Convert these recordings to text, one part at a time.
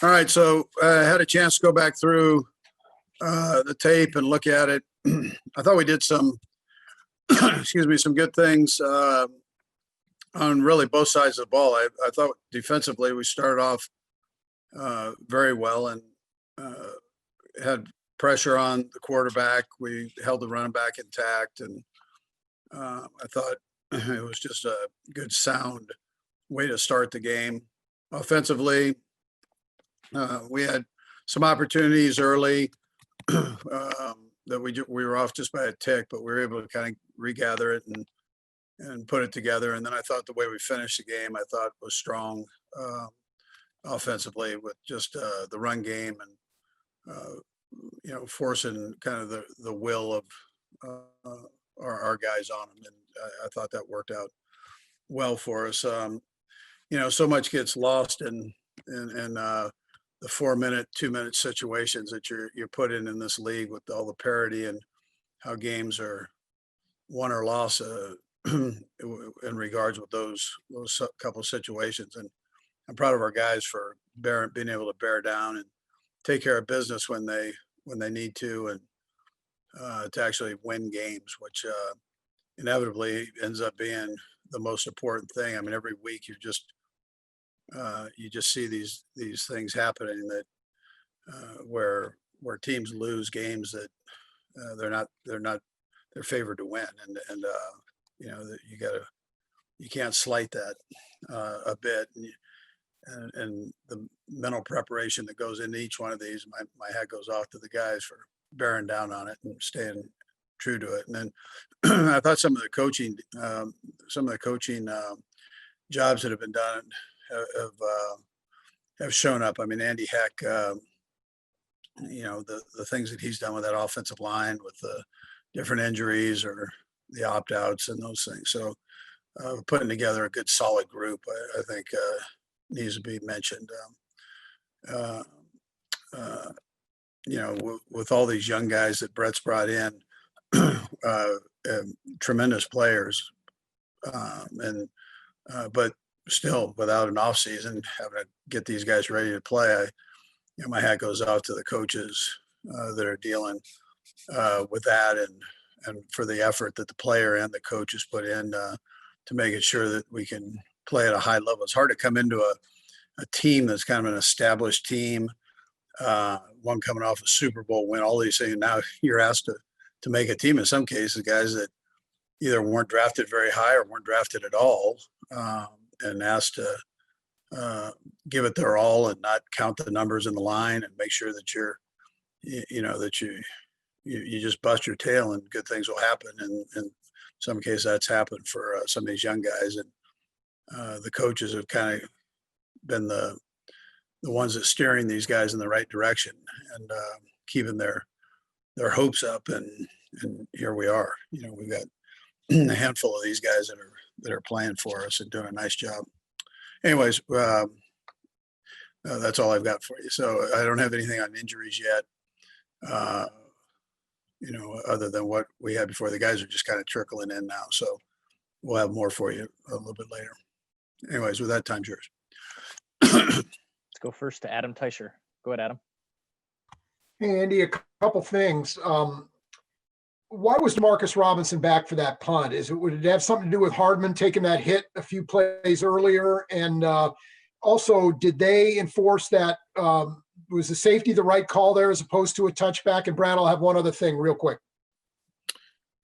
All right, so I had a chance to go back through the tape and look at it. I thought we did some, excuse me, some good things on really both sides of the ball. I thought defensively we started off very well and had pressure on the quarterback. We held the running back intact, and I thought it was just a good, sound way to start the game. Offensively, we had some opportunities early that we were off just by a tick, but we were able to kind of regather it and put it together. And then I thought the way we finished the game, I thought was strong offensively with just the run game and forcing kind of the will of our guys on them. And I thought that worked out well for us. So much gets lost in the 4-minute, 2-minute situations that you're put in this league with all the parity and how games are won or lost in regards with those couple of situations. And I'm proud of our guys for being able to bear down and take care of business when they need to, and to actually win games, which inevitably ends up being the most important thing. I mean, every week you just see these things happening that where teams lose games that they're favored to win, and that you can't slight that a bit, and the mental preparation that goes into each one of these. My hat goes off to the guys for bearing down on it and staying true to it. And then I thought some of the coaching jobs that have been done have shown up. I mean, Andy Heck, the things that he's done with that offensive line with the different injuries or the opt-outs and those things. So putting together a good solid group, I think needs to be mentioned. With all these young guys that Brett's brought in, tremendous players, but still without an off season, having to get these guys ready to play. My hat goes off to the coaches that are dealing with that, and for the effort that the player and the coaches put in to making sure that we can play at a high level. It's hard to come into a team that's kind of an established team, one coming off a Super Bowl win, all these things. Now you're asked to make a team. In some cases, guys that either weren't drafted very high or weren't drafted at all, and asked to give it their all and not count the numbers in the line and make sure that you just bust your tail and good things will happen. And in some cases that's happened for some of these young guys. And the coaches have kind of been the ones that steering these guys in the right direction and keeping their hopes up. And here we are. We've got a handful of these guys that are playing for us and doing a nice job. Anyways, that's all I've got for you. So I don't have anything on injuries yet. Other than what we had before. The guys are just kind of trickling in now. So we'll have more for you a little bit later. Anyways, with that, time's yours. Let's go first to Adam Teicher. Go ahead, Adam. Hey, Andy, a couple things. Why was Demarcus Robinson back for that punt? Would it have something to do with Hardman taking that hit a few plays earlier? And also, did they enforce that? Was the safety the right call there as opposed to a touchback? And Brad, I'll have one other thing real quick.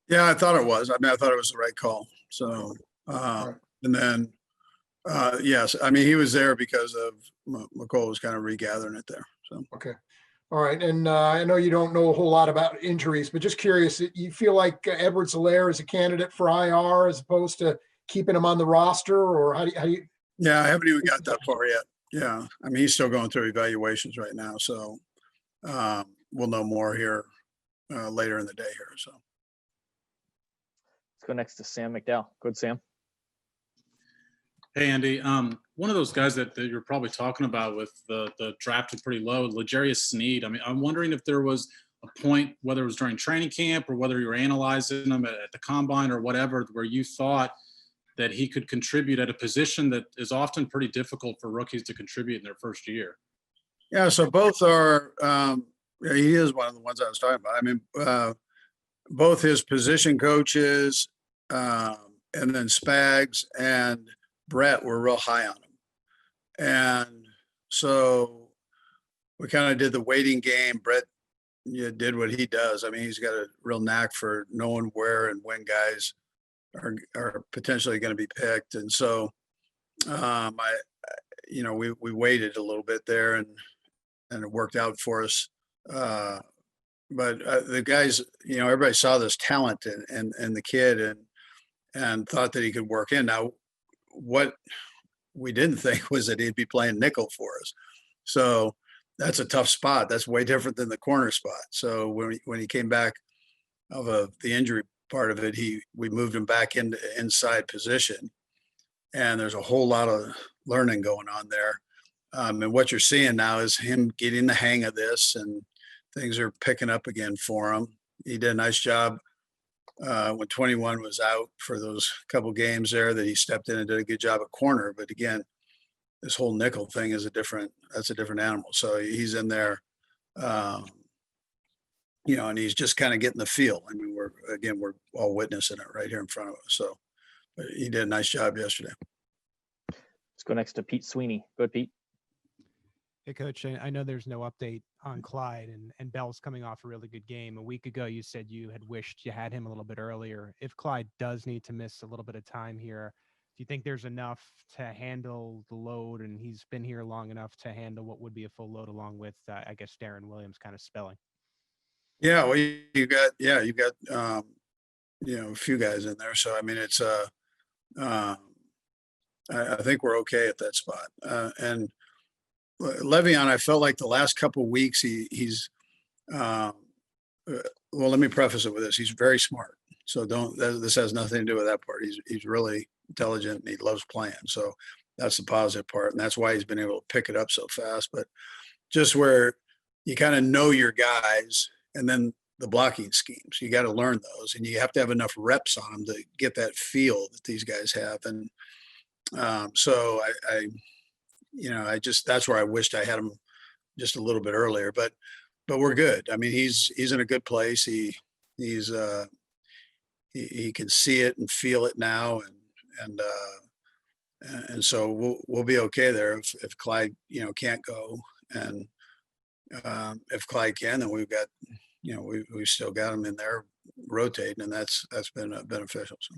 Yeah, I thought it was. I thought it was the right call. So, right. And then, yes, he was there because of McCall was kind of regathering it there. So, okay. All right. And I know you don't know a whole lot about injuries, but just curious, you feel like Edwards-Helaire is a candidate for IR as opposed to keeping him on the roster, or how do you? Yeah, I haven't even got that far yet. Yeah. He's still going through evaluations right now. So we'll know more here later in the day here. So let's go next to Sam McDowell. Go ahead, Sam. Hey, Andy. One of those guys that you're probably talking about with the drafted pretty low, L'Jarius Sneed. I'm wondering if there was a point, whether it was during training camp or whether you were analyzing him at the combine or whatever, where you thought that he could contribute at a position that is often pretty difficult for rookies to contribute in their first year. Yeah, so both are, yeah, he is one of the ones I was talking about. I mean, both his position coaches, and then Spags and Brett were real high on him. And so we kind of did the waiting game. Brett did what he does. I mean, he's got a real knack for knowing where and when guys are potentially going to be picked. And so we waited a little bit there and it worked out for us. But the guys, everybody saw this talent and the kid and thought that he could work in. Now, what we didn't think was that he'd be playing nickel for us. So that's a tough spot. That's way different than the corner spot. So when he came back of the injury part of it, we moved him back into inside position, and there's a whole lot of learning going on there. And what you're seeing now is him getting the hang of this, and things are picking up again for him. He did a nice job when 21 was out for those couple games there, that he stepped in and did a good job at corner. But again, this whole nickel thing is that's a different animal. So he's in there, and he's just kind of getting the feel. I mean, we're all witnessing it right here in front of us. So but he did a nice job yesterday. Let's go next to Pete Sweeney. Go ahead, Pete. Hey, Coach, I know there's no update on Clyde, and Bell's coming off a really good game. A week ago, you said you had wished you had him a little bit earlier. If Clyde does need to miss a little bit of time here, do you think there's enough to handle the load, and he's been here long enough to handle what would be a full load along with, I guess, Darren Williams kind of spelling? Yeah, well, you got a few guys in there. So, I mean, it's I think we're okay at that spot. And Le'Veon, I felt like the last couple of weeks he's well, let me preface it with this. He's very smart. So this has nothing to do with that part. He's really intelligent and he loves playing. So that's the positive part. And that's why he's been able to pick it up so fast. But just where you kind of know your guys, and then the blocking schemes, you got to learn those, and you have to have enough reps on them to get that feel that these guys have. And so that's where I wished I had him just a little bit earlier, but we're good. I mean, he's in a good place. He can see it and feel it now. And so we'll be okay there if Clyde, can't go. And if Clyde can, then we've got, we've still got him in there rotating, and that's been beneficial. So.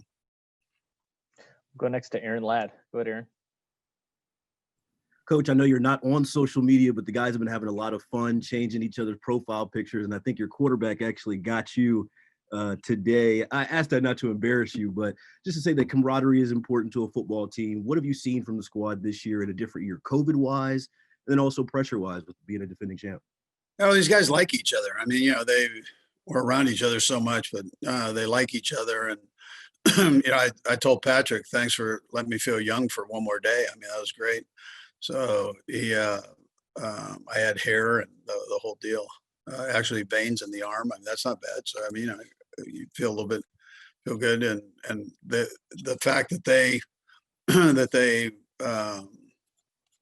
Go next to Aaron Ladd. Go ahead, Aaron. Coach, I know you're not on social media, but the guys have been having a lot of fun changing each other's profile pictures, and I think your quarterback actually got you today. I asked that not to embarrass you, but just to say that camaraderie is important to a football team. What have you seen from the squad this year in a different year, COVID-wise, and then also pressure-wise with being a defending champ? Oh, these guys like each other. I mean, they were around each other so much, but they like each other. And, I told Patrick, thanks for letting me feel young for one more day. I mean, that was great. So I had hair and the whole deal. Actually, veins in the arm. I mean, that's not bad. So I mean, you feel good, and the fact that they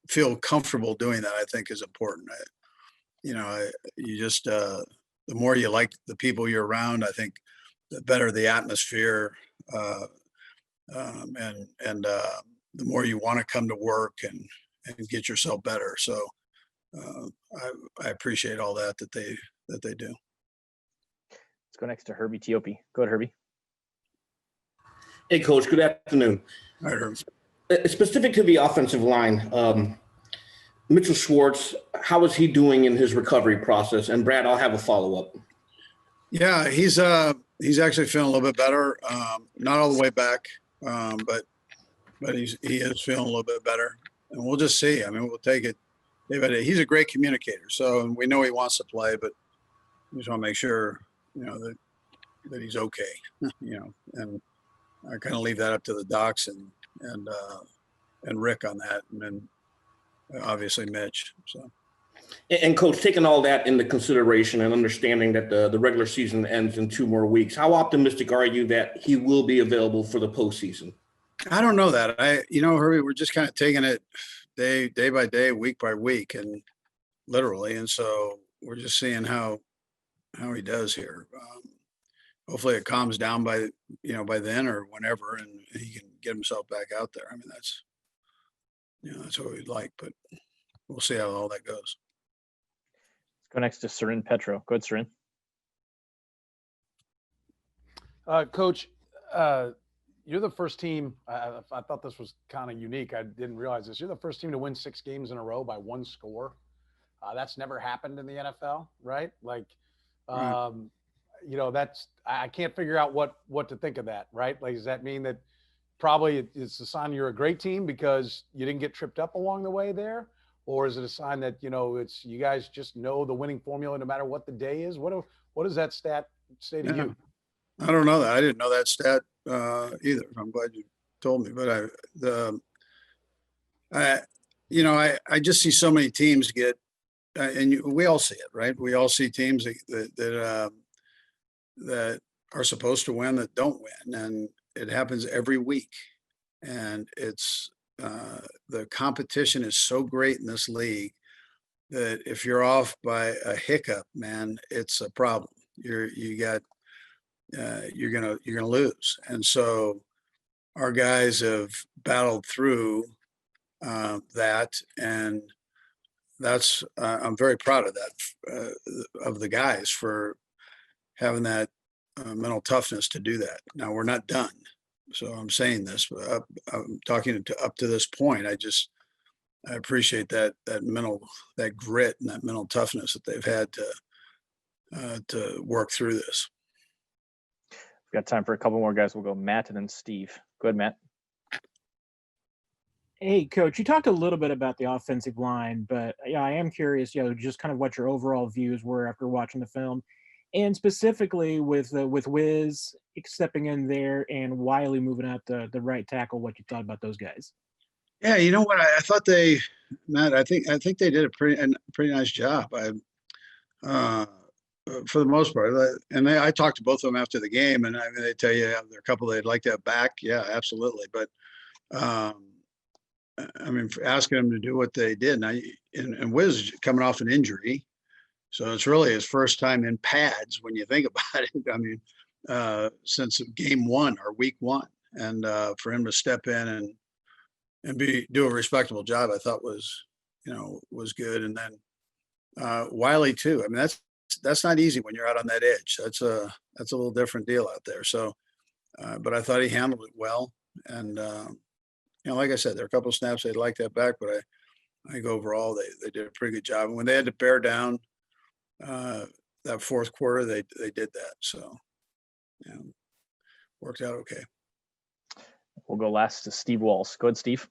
feel comfortable doing that, I think, is important. The more you like the people you're around, I think, the better the atmosphere, and the more you want to come to work and get yourself better. So I appreciate all that they do. Let's go next to Herbie Teope. Go ahead, Herbie. Hey, Coach. Good afternoon. All right, Herbie. Specific to the offensive line, Mitchell Schwartz, how is he doing in his recovery process? And Brad, I'll have a follow-up. Yeah, he's actually feeling a little bit better. Not all the way back, but he is feeling a little bit better. And we'll just see. I mean, we'll take it. He's a great communicator. So we know he wants to play, but we just want to make sure, that he's okay, and I kind of leave that up to the docs and Rick on that. And then obviously Mitch. So. And Coach, taking all that into consideration and understanding that the regular season ends in 2 more weeks, how optimistic are you that he will be available for the postseason? I don't know that. Herbie, we're just kind of taking it day by day, week by week. And, literally. And so we're just seeing how he does here. Hopefully it calms down by then or whenever, and he can get himself back out there. I mean, that's what we'd like, but we'll see how all that goes. Let's go next to Sarin Petro. Go ahead, Sarin. Coach, you're the first team. I thought this was kind of unique. I didn't realize this. You're the first team to win 6 games in a row by 1 score. That's never happened in the NFL, right? Like, Right. I can't figure out what to think of that, right? Like, does that mean that probably it's a sign you're a great team because you didn't get tripped up along the way there? Or is it a sign that, it's you guys just know the winning formula no matter what the day is? What does that stat say to Yeah. you? I don't know that. I didn't know that stat either. I'm glad you told me, but I just see so many teams get, and we all see it, right? We all see teams that are supposed to win that don't win, and it happens every week. And it's the competition is so great in this league that if you're off by a hiccup, man, it's a problem. You're gonna lose. And so our guys have battled through that, and that's I'm very proud of that of the guys for having that mental toughness to do that. Now we're not done, so I'm saying this. I'm talking up to this point. I appreciate that grit and that mental toughness that they've had to work through this. We've got time for a couple more guys. We'll go Matt and then Steve. Go ahead, Matt. Hey, Coach, you talked a little bit about the offensive line, but yeah, I am curious, just kind of what your overall views were after watching the film, and specifically with Wiz stepping in there and Wiley moving out the right tackle, what you thought about those guys. Yeah, you know what? I thought Matt, I think they did a pretty nice job. For the most part, I talked to both of them after the game, and I mean, they tell you there are a couple they'd like to have back. Yeah, absolutely. But I mean, for asking them to do what they did, and Wiz coming off an injury, so it's really his first time in pads when you think about it. I mean, since game 1 or week 1, and for him to step in and do a respectable job, I thought was good. And then Wiley too. I mean, that's not easy when you're out on that edge. That's a little different deal out there. So, but I thought he handled it well. And like I said, there are a couple of snaps they'd like that back, but I think overall they did a pretty good job. And when they had to bear down that fourth quarter, they did that. So, worked out okay. We'll go last to Steve Walls. Go ahead, Steve.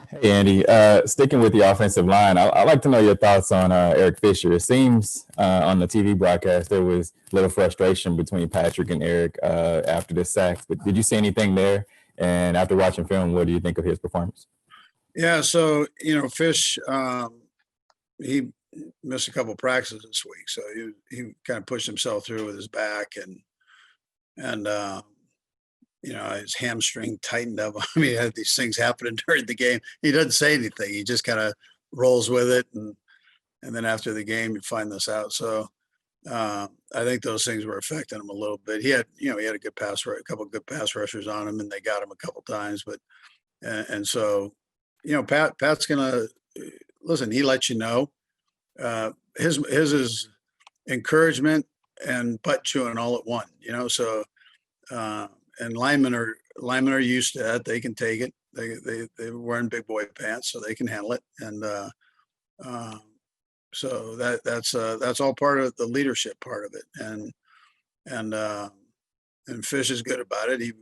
Hey, Andy. Sticking with the offensive line, I'd like to know your thoughts on Eric Fisher. It seems on the TV broadcast there was a little frustration between Patrick and Eric after the sacks, but did you see anything there? And after watching film, what do you think of his performance? Yeah, so Fish, he missed a couple practices this week, so he kind of pushed himself through with his back, and his hamstring tightened up. I mean, he had these things happening during the game. He doesn't say anything. He just kind of rolls with it, and then after the game, you find this out. So I think those things were affecting him a little bit. He had a good a couple of good pass rushers on him, and they got him a couple times. But and so Pat's gonna listen. He lets you know. His is encouragement and butt chewing all at one. So. And linemen are used to that. They can take it. They're wearing big boy pants, so they can handle it. And so that's all part of the leadership part of it. And Fish is good about it. He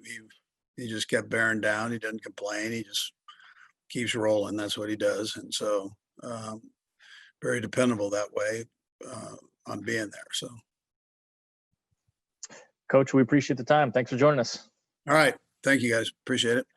just kept bearing down. He doesn't complain. He just keeps rolling. That's what he does. And so very dependable that way on being there. So. Coach, we appreciate the time. Thanks for joining us. All right. Thank you, guys. Appreciate it.